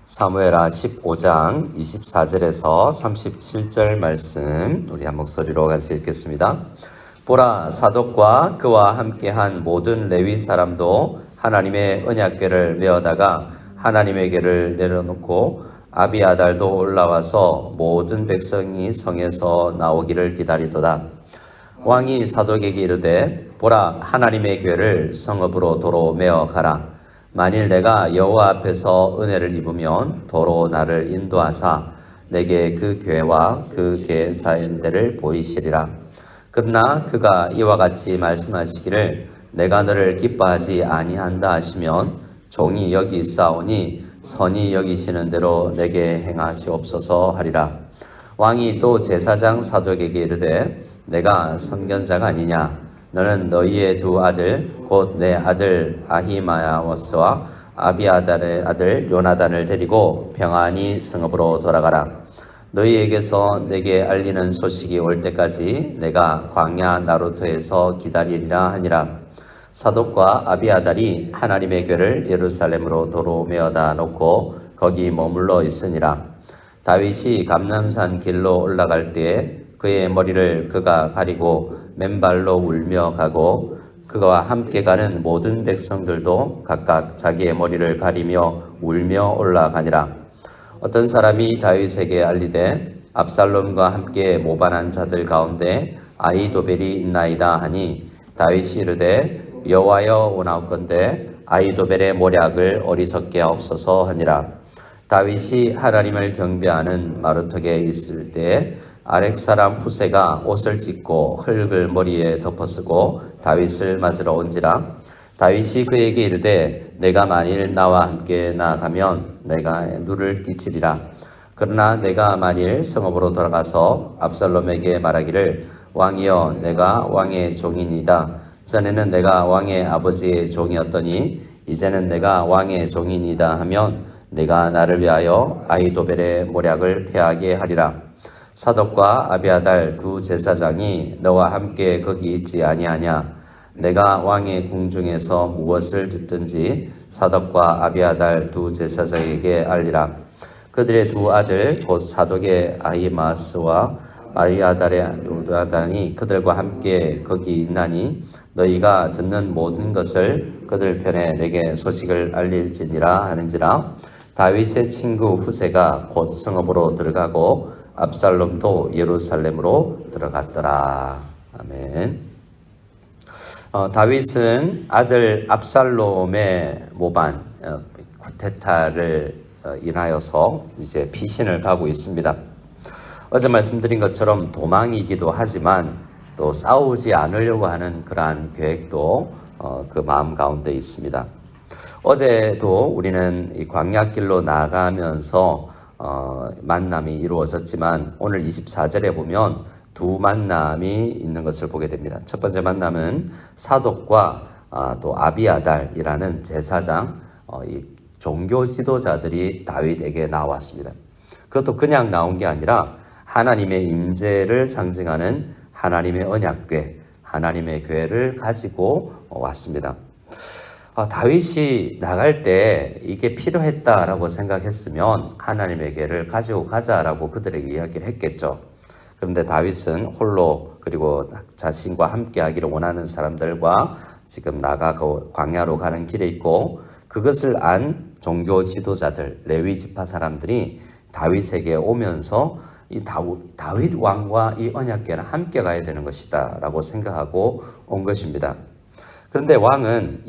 사무엘하 15장 24절에서 37절 말씀 우리 한 목소리로 같이 읽겠습니다. 보라, 사독과 그와 함께한 모든 레위 사람도 하나님의 언약궤를 메어다가 하나님에게를 내려놓고 아비아달도 올라와서 모든 백성이 성에서 나오기를 기다리도다. 왕이 사독에게 이르되, 보라, 하나님의 궤를 성읍으로 도로 메어 가라. 만일 내가 여호와 앞에서 은혜를 입으면 도로 나를 인도하사 내게 그 궤와 그 궤 사이들을 보이시리라. 그러나 그가 이와 같이 말씀하시기를, 내가 너를 기뻐하지 아니한다 하시면 종이 여기 있사오니 선히 여기시는 대로 내게 행하시옵소서 하리라. 왕이 또 제사장 사독에게 이르되, 내가 선견자가 아니냐? 너는 너희의 두 아들 곧 내 아들 아히마야스와 아비아달의 아들 요나단을 데리고 평안히 성읍으로 돌아가라. 너희에게서 내게 알리는 소식이 올 때까지 내가 광야 나루터에서 기다리리라 하니라. 사독과 아비아달이 하나님의 궤를 예루살렘으로 도로 메어다 놓고 거기 머물러 있으니라. 다윗이 감람산 길로 올라갈 때에 그의 머리를 그가 가리고 맨발로 울며 가고 그와 함께 가는 모든 백성들도 각각 자기의 머리를 가리며 울며 올라가니라. 어떤 사람이 다윗에게 알리되, 압살롬과 함께 모반한 자들 가운데 아히도벨이 있나이다 하니, 다윗이 이르되, 여호와여 원하옵건대 아히도벨의 모략을 어리석게 하옵소서 하니라. 다윗이 하나님을 경배하는 마루턱에 있을 때에 아렉 사람 후세가 옷을 찢고 흙을 머리에 덮어쓰고 다윗을 맞으러 온지라. 다윗이 그에게 이르되, 내가 만일 나와 함께 나아가면 내가 누를 끼치리라. 그러나 내가 만일 성읍으로 돌아가서 압살롬에게 말하기를, 왕이여, 내가 왕의 종이니이다. 전에는 내가 왕의 아버지의 종이었더니 이제는 내가 왕의 종이니이다 하면 내가 나를 위하여 아히도벨의 모략을 패하게 하리라. 사독과 아비아달 두 제사장이 너와 함께 거기 있지 아니하냐? 내가 왕의 궁중에서 무엇을 듣든지 사독과 아비아달 두 제사장에게 알리라. 그들의 두 아들 곧 사독의 아히마스와 아비아달의 요나단이 그들과 함께 거기 있나니 너희가 듣는 모든 것을 그들 편에 내게 소식을 알릴지니라 하는지라. 다윗의 친구 후세가 곧 성읍으로 들어가고 압살롬도 예루살렘으로 들어갔더라. 아멘. 다윗은 아들 압살롬의 모반 쿠데타를 인하여서 이제 피신을 가고 있습니다. 어제 말씀드린 것처럼 도망이기도 하지만 또 싸우지 않으려고 하는 그러한 계획도 그 마음 가운데 있습니다. 어제도 우리는 이 광야길로 나가면서 만남이 이루어졌지만 오늘 24절에 보면 두 만남이 있는 것을 보게 됩니다. 첫 번째 만남은 사독과 또 아비아달이라는 제사장, 이 종교 지도자들이 다윗에게 나왔습니다. 그것도 그냥 나온 게 아니라 하나님의 임재를 상징하는 하나님의 언약궤, 하나님의 궤를 가지고 왔습니다. 다윗이 나갈 때 이게 필요했다라고 생각했으면 하나님의 궤를 가지고 가자라고 그들에게 이야기를 했겠죠. 그런데 다윗은 홀로 그리고 자신과 함께 하기를 원하는 사람들과 지금 나가고 광야로 가는 길에 있고, 그것을 안 종교 지도자들, 레위 지파 사람들이 다윗에게 오면서 이 다윗 왕과 이 언약궤는 함께 가야 되는 것이다 라고 생각하고 온 것입니다. 그런데 왕은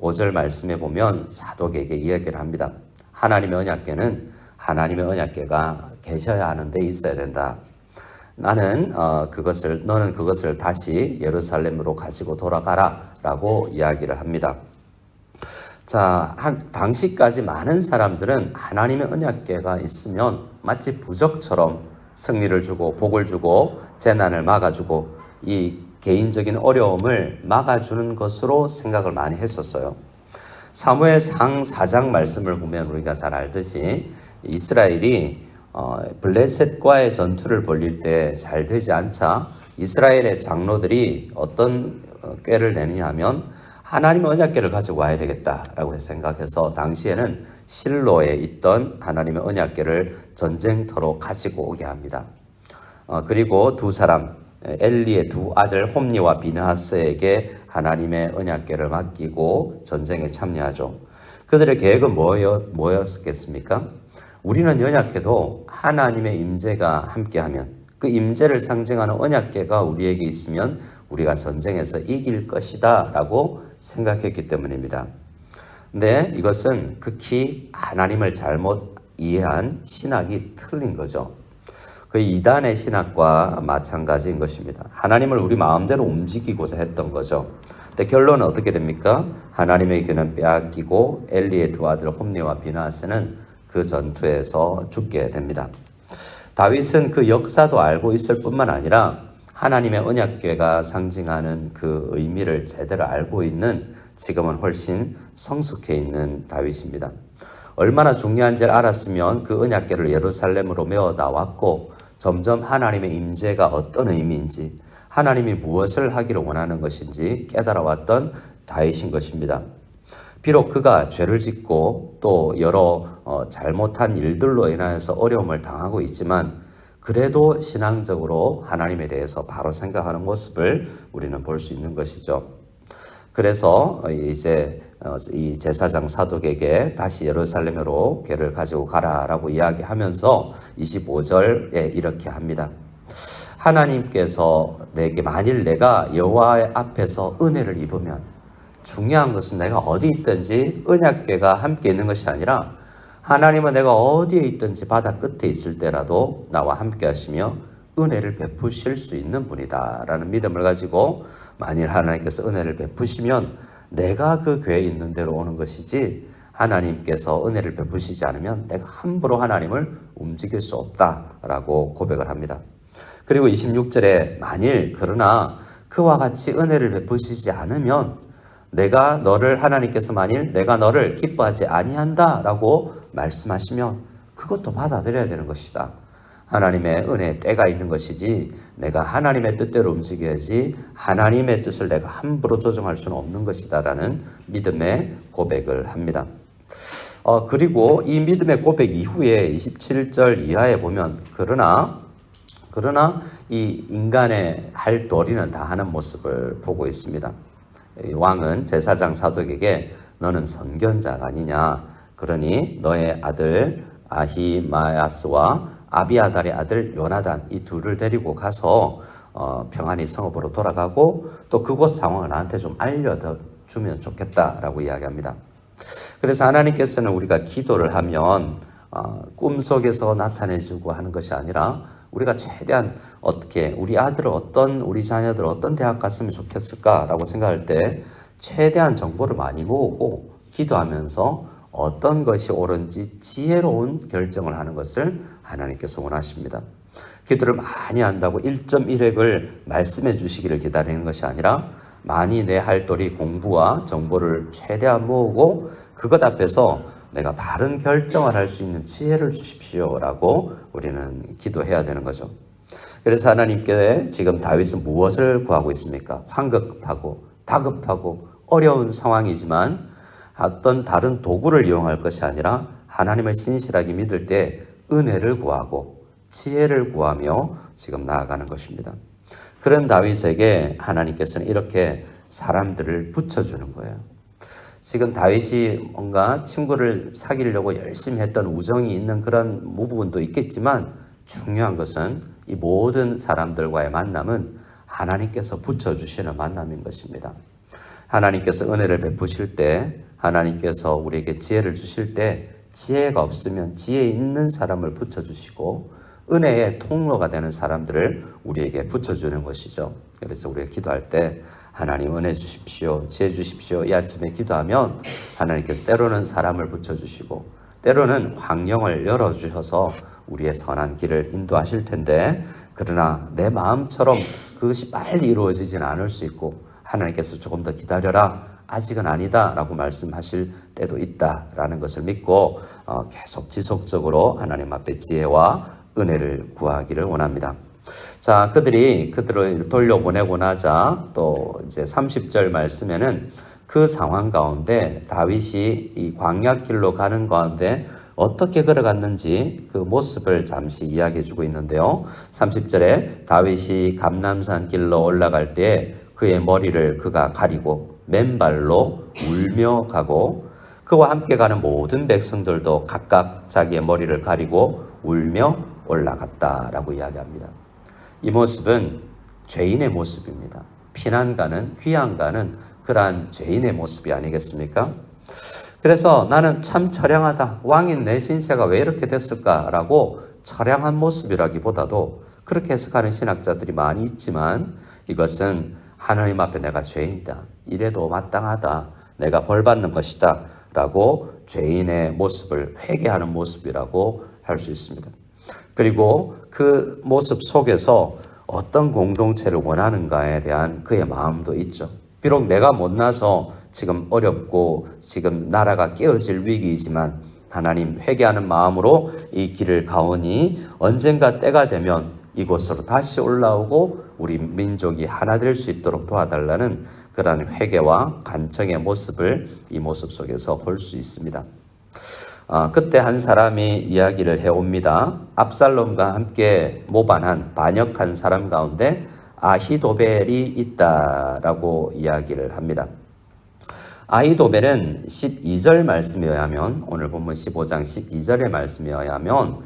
5절 말씀에 보면 사독에게 이야기를 합니다. 하나님의 언약궤는 하나님의 언약궤가 계셔야 하는 데 있어야 된다. 너는 그것을 다시 예루살렘으로 가지고 돌아가라 라고 이야기를 합니다. 자, 당시까지 많은 사람들은 하나님의 언약궤가 있으면 마치 부적처럼 승리를 주고 복을 주고 재난을 막아주고 이 개인적인 어려움을 막아주는 것으로 생각을 많이 했었어요. 사무엘상 4장 말씀을 보면 우리가 잘 알듯이 이스라엘이 블레셋과의 전투를 벌일 때 잘 되지 않자 이스라엘의 장로들이 어떤 꾀를 내느냐 하면 하나님의 언약궤를 가지고 와야 되겠다라고 생각해서 당시에는 실로에 있던 하나님의 언약궤를 전쟁터로 가지고 오게 합니다. 그리고 두 사람, 엘리의 두 아들 홈니와 비느하스에게 하나님의 언약궤를 맡기고 전쟁에 참여하죠. 그들의 계획은 뭐였겠습니까? 우리는 언약궤도 하나님의 임재가 함께하면, 그 임재를 상징하는 언약궤가 우리에게 있으면 우리가 전쟁에서 이길 것이다 라고 생각했기 때문입니다. 근데 이것은 극히 하나님을 잘못 이해한 신학이 틀린 거죠. 그 이단의 신학과 마찬가지인 것입니다. 하나님을 우리 마음대로 움직이고자 했던 거죠. 근데 결론은 어떻게 됩니까? 하나님의 귀는 빼앗기고 엘리의 두 아들 홈니와 비느하스는 그 전투에서 죽게 됩니다. 다윗은 그 역사도 알고 있을 뿐만 아니라 하나님의 언약궤가 상징하는 그 의미를 제대로 알고 있는, 지금은 훨씬 성숙해 있는 다윗입니다. 얼마나 중요한지를 알았으면 그 언약궤를 예루살렘으로 메어 나왔고 점점 하나님의 임재가 어떤 의미인지, 하나님이 무엇을 하기를 원하는 것인지 깨달아왔던 다윗인 것입니다. 비록 그가 죄를 짓고 또 여러 잘못한 일들로 인하여서 어려움을 당하고 있지만 그래도 신앙적으로 하나님에 대해서 바로 생각하는 모습을 우리는 볼 수 있는 것이죠. 그래서 이제 이 제사장 사독에게 다시 예루살렘으로 궤를 가지고 가라라고 이야기하면서 25절에 이렇게 합니다. 하나님께서 내게 만일 내가 여호와 앞에서 은혜를 입으면, 중요한 것은 내가 어디 있든지 언약궤가 함께 있는 것이 아니라 하나님은 내가 어디에 있든지 바다 끝에 있을 때라도 나와 함께 하시며 은혜를 베푸실 수 있는 분이다 라는 믿음을 가지고, 만일 하나님께서 은혜를 베푸시면 내가 그 궤에 있는 대로 오는 것이지 하나님께서 은혜를 베푸시지 않으면 내가 함부로 하나님을 움직일 수 없다라고 고백을 합니다. 그리고 26절에 만일 그러나 그와 같이 은혜를 베푸시지 않으면 내가 너를, 하나님께서 만일 내가 너를 기뻐하지 아니한다라고 말씀하시면 그것도 받아들여야 되는 것이다. 하나님의 은혜에 때가 있는 것이지 내가 하나님의 뜻대로 움직여야지 하나님의 뜻을 내가 함부로 조정할 수는 없는 것이다 라는 믿음의 고백을 합니다. 그리고 이 믿음의 고백 이후에 27절 이하에 보면 그러나 이 인간의 할 도리는 다 하는 모습을 보고 있습니다. 왕은 제사장 사독에게 너는 선견자가 아니냐, 그러니 너의 아들 아히마야스와 아비아달의 아들 요나단 이 둘을 데리고 가서 평안히 성읍으로 돌아가고 또 그곳 상황을 나한테 좀 알려주면 좋겠다라고 이야기합니다. 그래서 하나님께서는 우리가 기도를 하면 꿈속에서 나타내주고 하는 것이 아니라 우리가 최대한 어떻게 우리 아들을 우리 자녀들을 어떤 대학 갔으면 좋겠을까라고 생각할 때 최대한 정보를 많이 모으고 기도하면서 어떤 것이 옳은지 지혜로운 결정을 하는 것을 하나님께서 원하십니다. 기도를 많이 한다고 1.1획을 말씀해 주시기를 기다리는 것이 아니라 많이 내 할 도리 공부와 정보를 최대한 모으고 그것 앞에서 내가 바른 결정을 할 수 있는 지혜를 주십시오라고 우리는 기도해야 되는 거죠. 그래서 하나님께 지금 다윗은 무엇을 구하고 있습니까? 황급하고 다급하고 어려운 상황이지만 어떤 다른 도구를 이용할 것이 아니라 하나님을 신실하게 믿을 때 은혜를 구하고 지혜를 구하며 지금 나아가는 것입니다. 그런 다윗에게 하나님께서는 이렇게 사람들을 붙여주는 거예요. 지금 다윗이 뭔가 친구를 사귀려고 열심히 했던 우정이 있는 그런 부분도 있겠지만 중요한 것은 이 모든 사람들과의 만남은 하나님께서 붙여주시는 만남인 것입니다. 하나님께서 은혜를 베푸실 때, 하나님께서 우리에게 지혜를 주실 때 지혜가 없으면 지혜 있는 사람을 붙여주시고 은혜의 통로가 되는 사람들을 우리에게 붙여주는 것이죠. 그래서 우리가 기도할 때 하나님 은혜 주십시오, 지혜 주십시오 이 아침에 기도하면 하나님께서 때로는 사람을 붙여주시고 때로는 환경을 열어주셔서 우리의 선한 길을 인도하실 텐데, 그러나 내 마음처럼 그것이 빨리 이루어지지는 않을 수 있고 하나님께서 조금 더 기다려라, 아직은 아니다 라고 말씀하실 때도 있다라는 것을 믿고 계속 지속적으로 하나님 앞에 지혜와 은혜를 구하기를 원합니다. 자, 그들을 돌려보내고 나자 또 이제 30절 말씀에는 그 상황 가운데 다윗이 이 광야길로 가는 가운데 어떻게 걸어갔는지 그 모습을 잠시 이야기해 주고 있는데요. 30절에 다윗이 감람산 길로 올라갈 때 그의 머리를 그가 가리고 맨발로 울며 가고 그와 함께 가는 모든 백성들도 각각 자기의 머리를 가리고 울며 올라갔다라고 이야기합니다. 이 모습은 죄인의 모습입니다. 피난가는 귀양가는 그러한 죄인의 모습이 아니겠습니까? 그래서 나는 참 처량하다. 왕인 내 신세가 왜 이렇게 됐을까라고 처량한 모습이라기보다도 그렇게 해석하는 신학자들이 많이 있지만 이것은 하나님 앞에 내가 죄인이다. 이래도 마땅하다. 내가 벌받는 것이다. 라고 죄인의 모습을 회개하는 모습이라고 할 수 있습니다. 그리고 그 모습 속에서 어떤 공동체를 원하는가에 대한 그의 마음도 있죠. 비록 내가 못나서 지금 어렵고 지금 나라가 깨어질 위기이지만 하나님 회개하는 마음으로 이 길을 가오니 언젠가 때가 되면 이곳으로 다시 올라오고 우리 민족이 하나 될 수 있도록 도와달라는 그러한 회개와 간청의 모습을 이 모습 속에서 볼 수 있습니다. 그때 한 사람이 이야기를 해옵니다. 압살롬과 함께 모반한 반역한 사람 가운데 아히도벨이 있다라고 이야기를 합니다. 아히도벨은 12절 말씀에 의하면 오늘 본문 15장 12절의 말씀에 의하면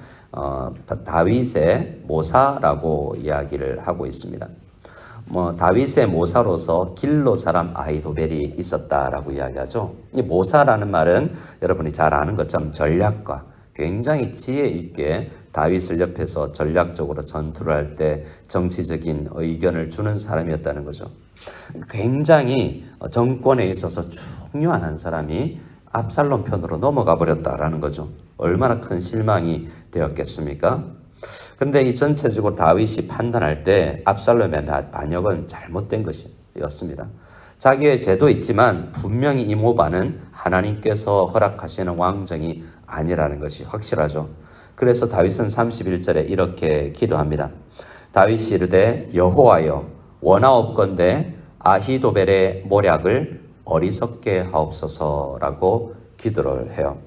다윗의 모사라고 이야기를 하고 있습니다. 다윗의 모사로서 길로 사람 아히도벨이 있었다라고 이야기하죠. 이 모사라는 말은 여러분이 잘 아는 것처럼 전략가, 굉장히 지혜 있게 다윗을 옆에서 전략적으로 전투를 할 때 정치적인 의견을 주는 사람이었다는 거죠. 굉장히 정권에 있어서 중요한 한 사람이 압살롬 편으로 넘어가 버렸다라는 거죠. 얼마나 큰 실망이 되었겠습니까? 그런데 이 전체적으로 다윗이 판단할 때 압살롬의 반역은 잘못된 것이었습니다. 자기의 죄도 있지만 분명히 이 모반은 하나님께서 허락하시는 왕정이 아니라는 것이 확실하죠. 그래서 다윗은 31절에 이렇게 기도합니다. 다윗이 이르되 여호와여 원하옵건대 아히도벨의 모략을 어리석게 하옵소서라고 기도를 해요.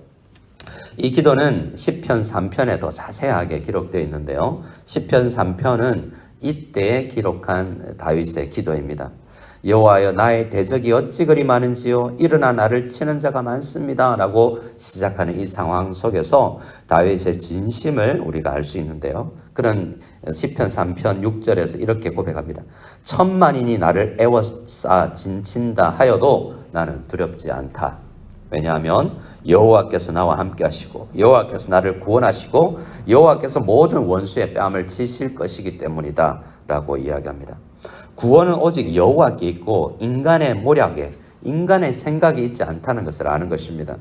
이 기도는 시편 3편에 더 자세하게 기록되어 있는데요. 시편 3편은 이때 기록한 다윗의 기도입니다. 여호와여 나의 대적이 어찌 그리 많은지요 일어나 나를 치는 자가 많습니다 라고 시작하는 이 상황 속에서 다윗의 진심을 우리가 알 수 있는데요. 그런 시편 3편 6절에서 이렇게 고백합니다. 천만인이 나를 애워싸 진친다 하여도 나는 두렵지 않다. 왜냐하면 여호와께서 나와 함께 하시고 여호와께서 나를 구원하시고 여호와께서 모든 원수의 뺨을 치실 것이기 때문이다 라고 이야기합니다. 구원은 오직 여호와께 있고 인간의 모략에 인간의 생각이 있지 않다는 것을 아는 것입니다.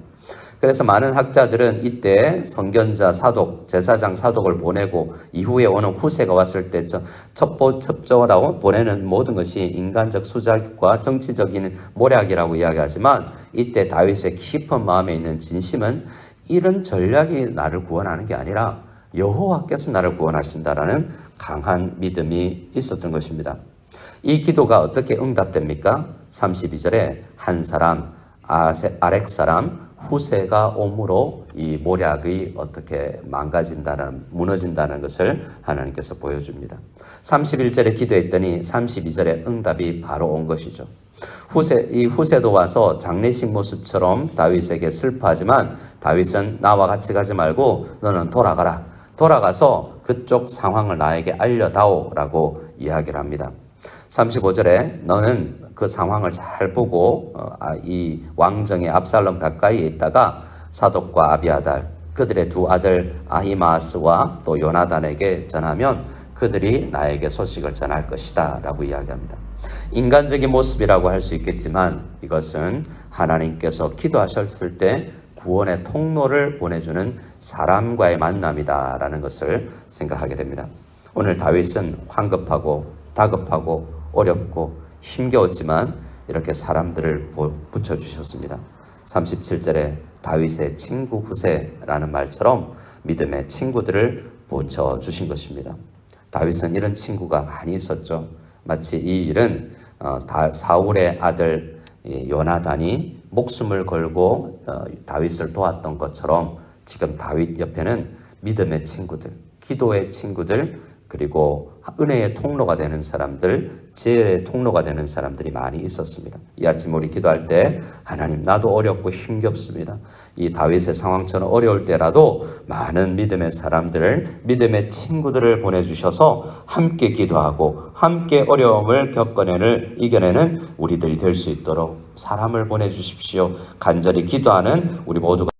그래서 많은 학자들은 이때 선견자 사독, 제사장 사독을 보내고 이후에 오는 후세가 왔을 때 첩보라고 보내는 모든 것이 인간적 수작과 정치적인 모략이라고 이야기하지만 이때 다윗의 깊은 마음에 있는 진심은 이런 전략이 나를 구원하는 게 아니라 여호와께서 나를 구원하신다라는 강한 믿음이 있었던 것입니다. 이 기도가 어떻게 응답됩니까? 32절에 한 사람, 아렉 사람, 후세가 오므로 이 모략이 어떻게 무너진다는 것을 하나님께서 보여줍니다. 31절에 기도했더니 32절에 응답이 바로 온 것이죠. 이 후세도 와서 장례식 모습처럼 다윗에게 슬퍼하지만 다윗은 나와 같이 가지 말고 너는 돌아가라. 돌아가서 그쪽 상황을 나에게 알려다오라고 이야기를 합니다. 35절에 너는 그 상황을 잘 보고 이 왕정의 압살롬 가까이에 있다가 사독과 아비아달 그들의 두 아들 아히마스와 또 요나단에게 전하면 그들이 나에게 소식을 전할 것이다 라고 이야기합니다. 인간적인 모습이라고 할 수 있겠지만 이것은 하나님께서 기도하셨을 때 구원의 통로를 보내주는 사람과의 만남이다 라는 것을 생각하게 됩니다. 오늘 다윗은 황급하고 다급하고 어렵고 힘겨웠지만 이렇게 사람들을 붙여주셨습니다. 37절에 다윗의 친구 후세라는 말처럼 믿음의 친구들을 붙여주신 것입니다. 다윗은 이런 친구가 많이 있었죠. 마치 이 일은 사울의 아들 요나단이 목숨을 걸고 다윗을 도왔던 것처럼 지금 다윗 옆에는 믿음의 친구들, 기도의 친구들, 그리고 은혜의 통로가 되는 사람들, 지혜의 통로가 되는 사람들이 많이 있었습니다. 이 아침 우리 기도할 때 하나님 나도 어렵고 힘겹습니다. 이 다윗의 상황처럼 어려울 때라도 많은 믿음의 사람들을, 믿음의 친구들을 보내주셔서 함께 기도하고 함께 어려움을 이겨내는 우리들이 될 수 있도록 사람을 보내주십시오. 간절히 기도하는 우리 모두가